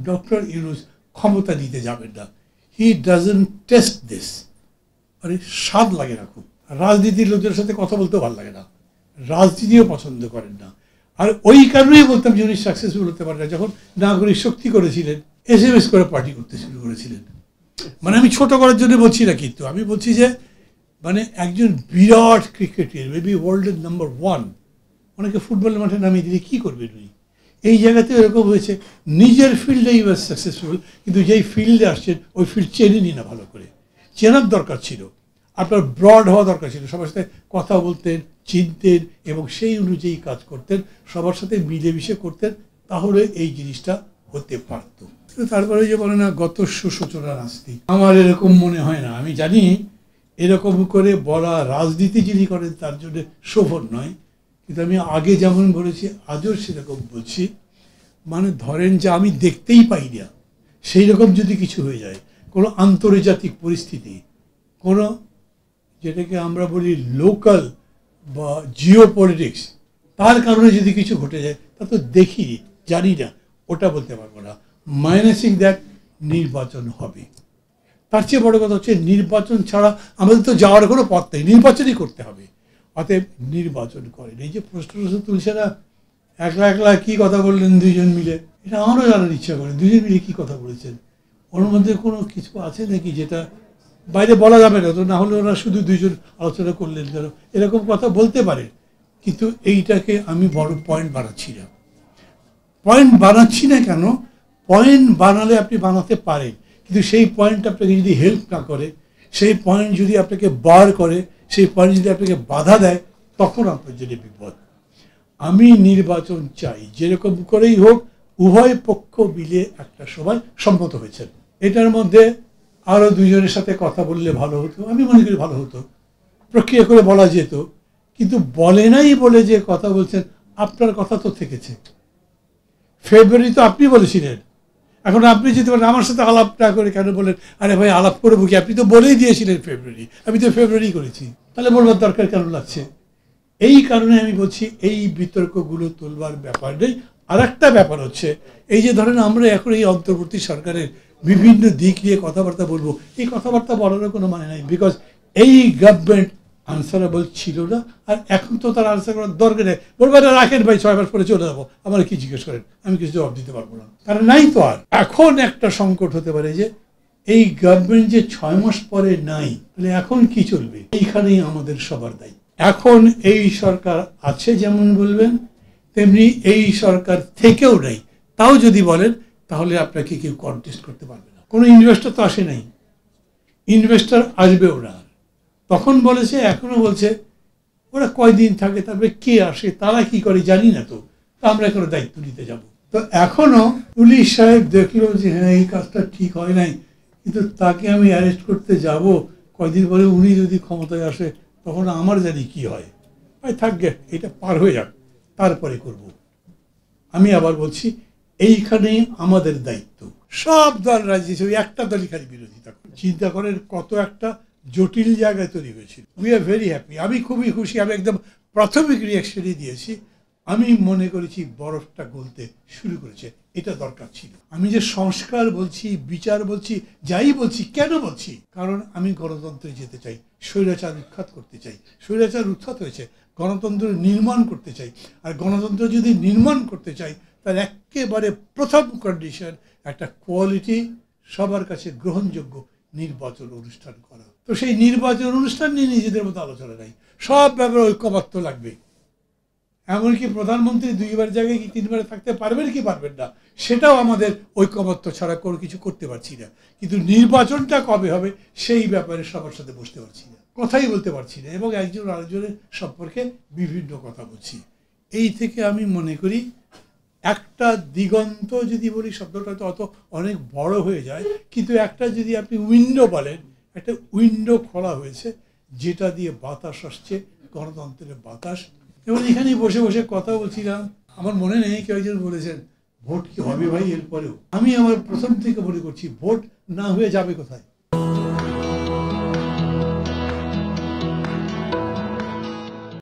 Doctor Yunus ক্ষমতা নিতে যাবেন না। He doesn't test this. মানে স্বাদ লাগে না খুব। রাজনীতির লোকদের সাথে কথা বলতেও ভালো লাগে না, রাজনীতিও পছন্দ করেন না। আর ওই কারণেই বলতাম যে উনি সাকসেসফুল হতে পারেন না। যখন নাগরিক শক্তি করেছিলেন, SMS করে পার্টি করতে শুরু করেছিলেন। মানে আমি ছোট করার জন্য বলছি না, কিন্তু আমি বলছি যে মানে একজন বিরাট ক্রিকেটার, মেবি ওয়ার্ল্ডের নাম্বার 1, অনেকে ফুটবলের মাঠে নামিয়ে দিলে কী করবেন উনি? এই জায়গাতে এরকম হয়েছে, নিজের ফিল্ডে ইউ আর সাকসেসফুল, কিন্তু যেই ফিল্ডে আসছেন ওই ফিল্ড চেনেনি না ভালো করে। চেনার দরকার ছিল, আপনার ব্রড হওয়া দরকার ছিল, সবার সাথে কথা বলতেন, চিনতেন এবং সেই অনুযায়ী কাজ করতেন, সবার সাথে মিলেমিশে করতেন, তাহলে এই জিনিসটা হতে পারত। তারপরে যে বলে না গত সুসূচনা নাস্তি, আমার এরকম মনে হয় না। আমি জানি এরকম করে বলা রাজনীতি যিনি করেন তার জন্য শোভন নয়, কিন্তু আমি আগে যেমন বলেছি আজও সেরকম বলছি। মানে ধরেন যে আমি দেখতেই পাই না, সেই রকম যদি কিছু হয়ে যায়, কোনো আন্তর্জাতিক পরিস্থিতি, কোনো যেটাকে আমরা বলি লোকাল বা জিও পলিটিক্স, তার কারণে যদি কিছু ঘটে যায়, তা তো দেখি জানি না, ওটা বলতে পারবো না। মাইনাসিং দ্যাট নির্বাচন হবে। তার চেয়ে বড় কথা হচ্ছে নির্বাচন ছাড়া আমাদের তো যাওয়ার কোনো পথ নেই, নির্বাচনই করতে হবে। অতএব নির্বাচন করেন। এই যে প্রশ্ন তুলছে না, একলা একলা কী কথা বললেন দুইজন মিলে, এটা আমারও জানার ইচ্ছা করে, দুজন মিলে কী কথা বলেছেন। ওর মধ্যে কোনো কিছু আছে নাকি যেটা বাইরে বলা যাবে না? তো না হলে ওরা শুধু দুইজন আলোচনা করলেন কেন, এরকম কথা বলতে পারে। কিন্তু এইটাকে আমি বড় পয়েন্ট বানাচ্ছি না। পয়েন্ট বানাচ্ছি না কেন? পয়েন্ট বানালে আপনি বানাতে পারেন, কিন্তু সেই পয়েন্ট আপনাকে যদি হেল্প না করে, সেই পয়েন্ট যদি আপনাকে বার করে, সেই পয়েন্ট যদি আপনাকে বাধা দেয়, তখন আপনার জন্য বিপদ। আমি নির্বাচন চাই, যেরকম করেই হোক উভয় পক্ষ মিলে একটা সময় সম্মত হয়েছেন। এটার মধ্যে আরও দুজনের সাথে কথা বললে ভালো হতো, আমি মনে করি ভালো হতো, প্রক্রিয়া করে বলা যেত। কিন্তু বলে নাই বলে যে কথা বলছেন, আপনার কথা তো থেকেছে। ফেব্রুয়ারি তো আপনি বলেছিলেন, এখন আপনি যেতে পারেন আমার সাথে আলাপ না করে কেন বলেন? আরে ভাই আলাপ করবো কি, আপনি তো বলেই দিয়েছিলেন ফেব্রুয়ারি, আমি তো ফেব্রুয়ারি করেছি, তাহলে বলবার দরকার কেন লাগছে? এই কারণে আমি বলছি এই বিতর্কগুলো তুলবার ব্যাপার নেই। আর একটা ব্যাপার হচ্ছে, এই যে ধরেন আমরা এখন এই অন্তর্বর্তী সরকারের বিভিন্ন দিক নিয়ে কথাবার্তা বলবো, এই কথাবার্তা বলারও কোনো মানে নাই, বিকজ এই গভর্নমেন্ট আনসারেবল ছিল না, আর এখন তো তার আনসার করার দরকার নেই। বলবো এটা রাখেন ভাই, 6 মাস পরে চলে যাবো, আমার কি জিজ্ঞেস করেন, আমি কিছু জবাব দিতে পারবো না, কারণ নাই তো। আর এখন একটা সংকট হতে পারে যে এই গভর্নমেন্ট যে 6 মাস পরে নাই, তাহলে এখন কি চলবে? এইখানেই আমাদের সবার দায়ী। এখন এই সরকার আছে যেমন বলবেন, তেমনি এই সরকার থেকেও নেই, তাও যদি বলেন তাহলে আপনাকে কেউ কন্টেস্ট করতে পারবে না। কোনো ইনভেস্টর তো আসে নাই, ইনভেস্টর আসবেও না। তখন বলেছে, এখনো বলছে ওরা কয়দিন থাকে, তারপরে কে আসে, তারা কি করে জানি না, তো আমরা কোনো দায়িত্ব নিতে যাব। তো এখনো পুলিশ সাহেব দেখলো যে হ্যাঁ এই কাজটা ঠিক হয় নাই, কিন্তু তাকে আমি অ্যারেস্ট করতে যাব, কয়দিন পরে উনি যদি ক্ষমতায় আসে তখন আমার জানি কি হয়। ভাই থাকবে, এটা পার হয়ে যাক, তারপরে করব। আমি আবার বলছি এইখানেই আমাদের দায়িত্ব। সব দল রাজনীতি, একটা দলই খালি বিরোধিতা করে। চিন্তা করেন কত একটা জটিল জায়গায় তৈরি হয়েছিল। উই আর ভেরি হ্যাপি, আমি খুবই খুশি। আমি একদম প্রাথমিক রিয়াকশনই দিয়েছি, আমি মনে করেছি বরফটা গলতে শুরু করেছে, এটা দরকার ছিল। আমি যে সংস্কার বলছি, বিচার বলছি, যাই বলছি, কেন বলছি? কারণ আমি গণতন্ত্রে যেতে চাই, স্বৈরাচার উৎখাত করতে চাই। স্বৈরাচার উৎখাত হয়েছে, গণতন্ত্র নির্মাণ করতে চাই। আর গণতন্ত্র যদি নির্মাণ করতে চাই, তার একেবারে প্রথম কন্ডিশন একটা কোয়ালিটি, সবার কাছে গ্রহণযোগ্য নির্বাচন অনুষ্ঠান করা। তো সেই নির্বাচন অনুষ্ঠান নিয়ে নিজেদের মতো আলোচনা নাই, সব ব্যাপারে ঐক্যমত্য লাগবে। এমনকি প্রধানমন্ত্রী 2বার জায়গায় কি 3বারে থাকতে পারবেন কি পারবেন না, সেটাও আমাদের ঐক্যমত্য ছাড়া কোনো কিছু করতে পারছি না। কিন্তু নির্বাচনটা কবে হবে সেই ব্যাপারে সবার সাথে বসতে পারছি না, কথাই বলতে পারছি না, এবং একজন আরেকজনের সম্পর্কে বিভিন্ন কথা বলছি। এই থেকে আমি মনে করি একটা দিগন্ত যদি বলি, শব্দটা তো অত অনেক বড় হয়ে যায়, কিন্তু একটা যদি আপনি উইন্ডো বলেন, একটা উইন্ডো খোলা হয়েছে যেটা দিয়ে বাতাস আসছে, গণতন্ত্রের বাতাস। এবং এখানেই বসে বসে কথা বলছিলাম, আমার মনে নেই কেউ একজন বলেছেন ভোট কি হবে ভাই এরপরেও। আমি আমার প্রথম থেকে মনে করছি ভোট না হয়ে যাবে কোথায়।